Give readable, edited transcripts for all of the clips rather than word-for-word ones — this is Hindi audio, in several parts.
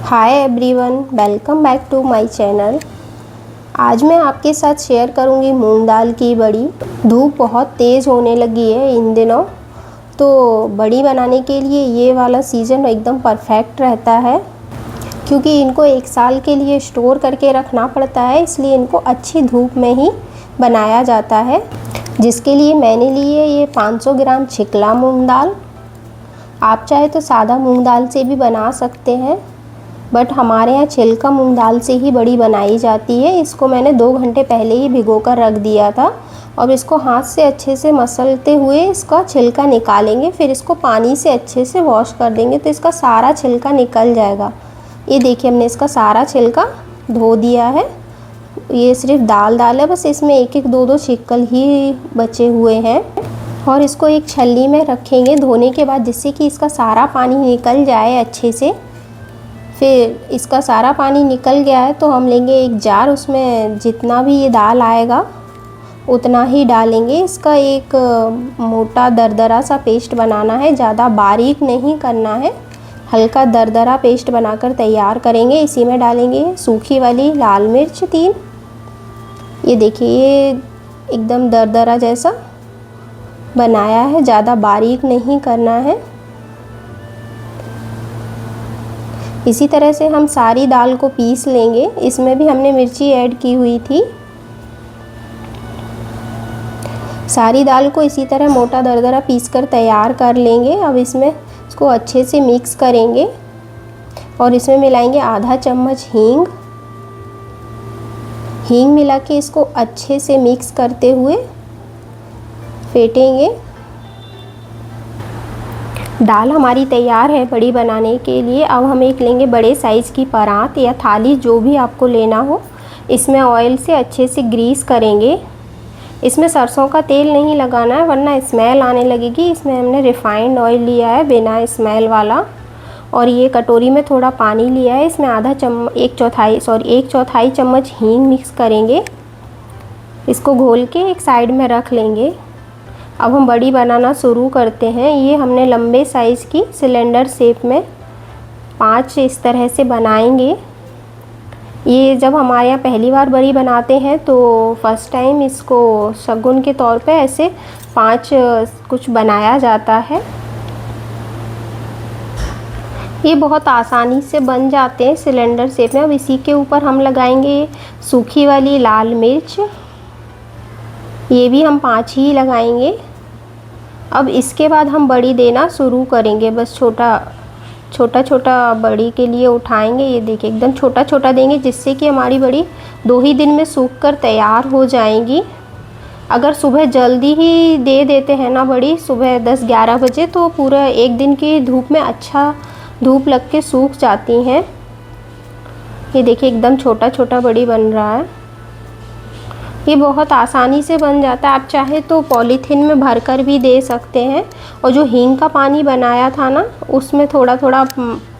Hi everyone, welcome back to my channel. आज मैं आपके साथ शेयर करूंगी मूंग दाल की बड़ी। धूप बहुत तेज़ होने लगी है इन दिनों, तो बड़ी बनाने के लिए ये वाला सीज़न एकदम परफेक्ट रहता है, क्योंकि इनको एक साल के लिए स्टोर करके रखना पड़ता है, इसलिए इनको अच्छी धूप में ही बनाया जाता है। जिसके लिए मैंने लिए ये 500 ग्राम छिकला मूंग दाल। आप चाहे तो सादा मूंग दाल से भी बना सकते हैं, बट हमारे यहाँ छिलका मूंग दाल से ही बड़ी बनाई जाती है। इसको मैंने 2 घंटे पहले ही भिगो कर रख दिया था। और इसको हाथ से अच्छे से मसलते हुए इसका छिलका निकालेंगे, फिर इसको पानी से अच्छे से वॉश कर देंगे तो इसका सारा छिलका निकल जाएगा। ये देखिए, हमने इसका सारा छिलका धो दिया है। ये सिर्फ दाल है, बस इसमें एक एक दो छिक्कल ही बचे हुए हैं। और इसको एक छलनी में रखेंगे धोने के बाद, जिससे कि इसका सारा पानी निकल जाए अच्छे से। फिर इसका सारा पानी निकल गया है तो हम लेंगे एक जार, उसमें जितना भी ये दाल आएगा उतना ही डालेंगे। इसका एक मोटा दरदरा सा पेस्ट बनाना है, ज़्यादा बारीक नहीं करना है, हल्का दरदरा पेस्ट बनाकर तैयार करेंगे। इसी में डालेंगे सूखी वाली लाल मिर्च 3। ये देखिए, ये एकदम दरदरा जैसा बनाया है, ज़्यादा बारीक नहीं करना है। इसी तरह से हम सारी दाल को पीस लेंगे। इसमें भी हमने मिर्ची ऐड की हुई थी। सारी दाल को इसी तरह मोटा दरदरा पीस कर तैयार कर लेंगे। अब इसमें इसको अच्छे से मिक्स करेंगे और इसमें मिलाएंगे आधा चम्मच हींग मिला के इसको अच्छे से मिक्स करते हुए फेंटेंगे। दाल हमारी तैयार है बड़ी बनाने के लिए। अब हम एक लेंगे बड़े साइज़ की परात या थाली, जो भी आपको लेना हो। इसमें ऑयल से अच्छे से ग्रीस करेंगे। इसमें सरसों का तेल नहीं लगाना है, वरना स्मेल आने लगेगी। इसमें हमने रिफाइंड ऑयल लिया है, बिना स्मेल वाला। और ये कटोरी में थोड़ा पानी लिया है, इसमें एक चौथाई चम्मच हींग मिक्स करेंगे। इसको घोल के एक साइड में रख लेंगे। अब हम बड़ी बनाना शुरू करते हैं। ये हमने लंबे साइज़ की सिलेंडर शेप में 5 इस तरह से बनाएंगे। ये जब हमारे यहाँ पहली बार बड़ी बनाते हैं तो फर्स्ट टाइम इसको शगुन के तौर पे ऐसे 5 कुछ बनाया जाता है। ये बहुत आसानी से बन जाते हैं सिलेंडर शेप में। अब इसी के ऊपर हम लगाएंगे सूखी वाली लाल मिर्च। ये भी हम 5 ही लगाएंगे। अब इसके बाद हम बड़ी देना शुरू करेंगे। बस छोटा बड़ी के लिए उठाएंगे। ये देखिए, एकदम छोटा देंगे, जिससे कि हमारी बड़ी 2 ही दिन में सूख कर तैयार हो जाएंगी। अगर सुबह जल्दी ही दे देते हैं ना बड़ी, सुबह 10-11 बजे, तो पूरा एक दिन की धूप में अच्छा धूप लग के सूख जाती हैं। ये देखिए, एकदम छोटा बड़ी बन रहा है। ये बहुत आसानी से बन जाता है। आप चाहे तो पॉलीथीन में भरकर भी दे सकते हैं। और जो हींग का पानी बनाया था ना, उसमें थोड़ा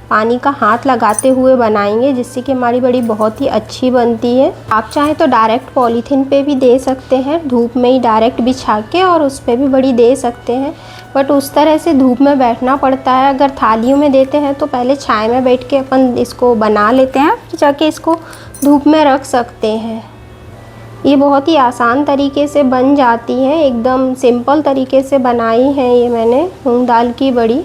पानी का हाथ लगाते हुए बनाएंगे, जिससे कि हमारी बड़ी बहुत ही अच्छी बनती है। आप चाहे तो डायरेक्ट पॉलीथीन पे भी दे सकते हैं, धूप में ही डायरेक्ट बिछा के, और उस पर भी बड़ी दे सकते हैं। बट उस तरह से धूप में बैठना पड़ता है। अगर थालियों में देते हैं तो पहले छाया में बैठ के अपन इसको बना लेते हैं, फिर जाके इसको धूप में रख सकते हैं। ये बहुत ही आसान तरीके से बन जाती है, एकदम सिंपल तरीके से बनाई है ये मैंने मूंग दाल की बड़ी।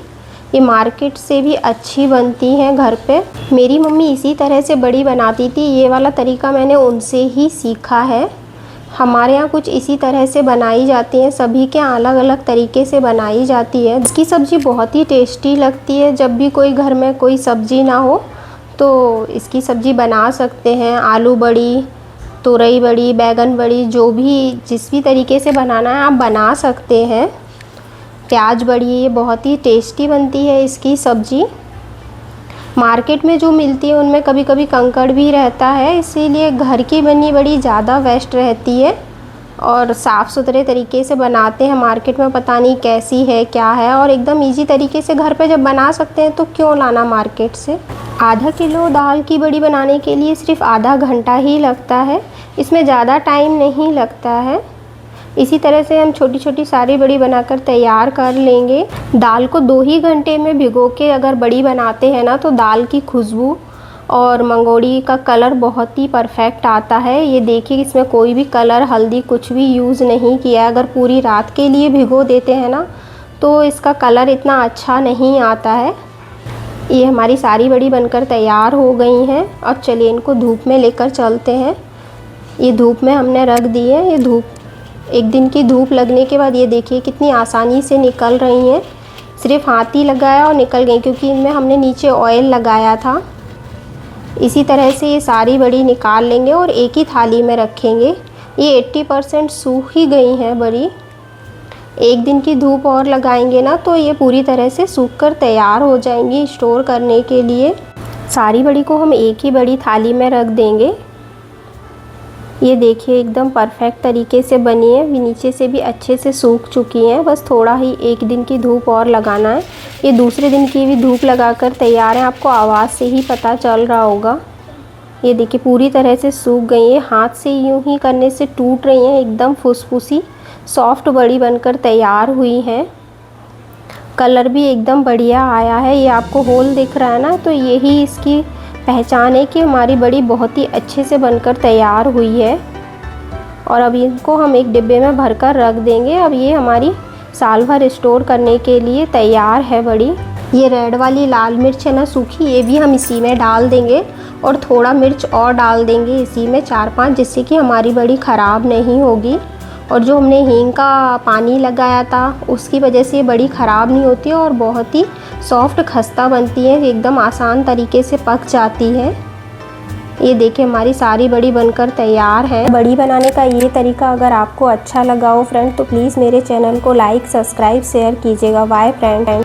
ये मार्केट से भी अच्छी बनती हैं घर पे। मेरी मम्मी इसी तरह से बड़ी बनाती थी। ये वाला तरीका मैंने उनसे ही सीखा है। हमारे यहाँ कुछ इसी तरह से बनाई जाती हैं, सभी के अलग अलग तरीके से बनाई जाती है। इसकी सब्ज़ी बहुत ही टेस्टी लगती है। जब भी कोई घर में कोई सब्ज़ी ना हो तो इसकी सब्ज़ी बना सकते हैं। आलू बड़ी, तुरई बड़ी, बैगन बड़ी, जो भी जिस भी तरीके से बनाना है आप बना सकते हैं। प्याज बड़ी, ये बहुत ही टेस्टी बनती है इसकी सब्ज़ी। मार्केट में जो मिलती है उनमें कभी कभी कंकड़ भी रहता है, इसीलिए घर की बनी बड़ी ज़्यादा बेस्ट रहती है। और साफ़ सुथरे तरीके से बनाते हैं। मार्केट में पता नहीं कैसी है क्या है, और एकदम इजी तरीके से घर पे जब बना सकते हैं तो क्यों लाना मार्केट से। आधा किलो दाल की बड़ी बनाने के लिए सिर्फ आधा घंटा ही लगता है, इसमें ज़्यादा टाइम नहीं लगता है। इसी तरह से हम छोटी छोटी सारी बड़ी बनाकर तैयार कर लेंगे। दाल को 2 ही घंटे में भिगो के अगर बड़ी बनाते हैं ना, तो दाल की खुशबू और मंगोड़ी का कलर बहुत ही परफेक्ट आता है। ये देखिए इसमें कोई भी कलर, हल्दी कुछ भी यूज़ नहीं किया। अगर पूरी रात के लिए भिगो देते हैं ना तो इसका कलर इतना अच्छा नहीं आता है। ये हमारी सारी बड़ी बनकर तैयार हो गई हैं। अब चलिए इनको धूप में लेकर चलते हैं। ये धूप में हमने रख दी है। ये धूप, एक दिन की धूप लगने के बाद ये देखिए कितनी आसानी से निकल रही हैं। सिर्फ हाथ ही लगाया और निकल गई, क्योंकि इनमें हमने नीचे ऑयल लगाया था। इसी तरह से ये सारी बड़ी निकाल लेंगे और एक ही थाली में रखेंगे। ये 80% सूख ही गई हैं बड़ी। एक दिन की धूप और लगाएंगे ना तो ये पूरी तरह से सूख कर तैयार हो जाएंगी स्टोर करने के लिए। सारी बड़ी को हम एक ही बड़ी थाली में रख देंगे। ये देखिए एकदम परफेक्ट तरीके से बनी है, नीचे से भी अच्छे से सूख चुकी हैं। बस थोड़ा ही एक दिन की धूप और लगाना है। ये दूसरे दिन की भी धूप लगाकर तैयार है, आपको आवाज़ से ही पता चल रहा होगा। ये देखिए पूरी तरह से सूख गई है, हाथ से यूं ही करने से टूट रही हैं, एकदम फुसफुसी सॉफ्ट बड़ी बनकर तैयार हुई हैं। कलर भी एकदम बढ़िया आया है। ये आपको होल दिख रहा है ना, तो यही इसकी पहचान है कि हमारी बड़ी बहुत ही अच्छे से बनकर तैयार हुई है। और अब इनको हम एक डिब्बे में भरकर रख देंगे। अब ये हमारी साल भर स्टोर करने के लिए तैयार है बड़ी। ये रेड वाली लाल मिर्च है ना सूखी, ये भी हम इसी में डाल देंगे और थोड़ा मिर्च और डाल देंगे इसी में 4-5, जिससे कि हमारी बड़ी ख़राब नहीं होगी। और जो हमने हींग का पानी लगाया था उसकी वजह से ये बड़ी ख़राब नहीं होती है और बहुत ही सॉफ्ट खस्ता बनती है, एकदम आसान तरीके से पक जाती है। ये देखिए हमारी सारी बड़ी बनकर तैयार है। बड़ी बनाने का ये तरीका अगर आपको अच्छा लगा हो फ्रेंड तो प्लीज़ मेरे चैनल को लाइक, सब्सक्राइब, शेयर कीजिएगा। Bye friend.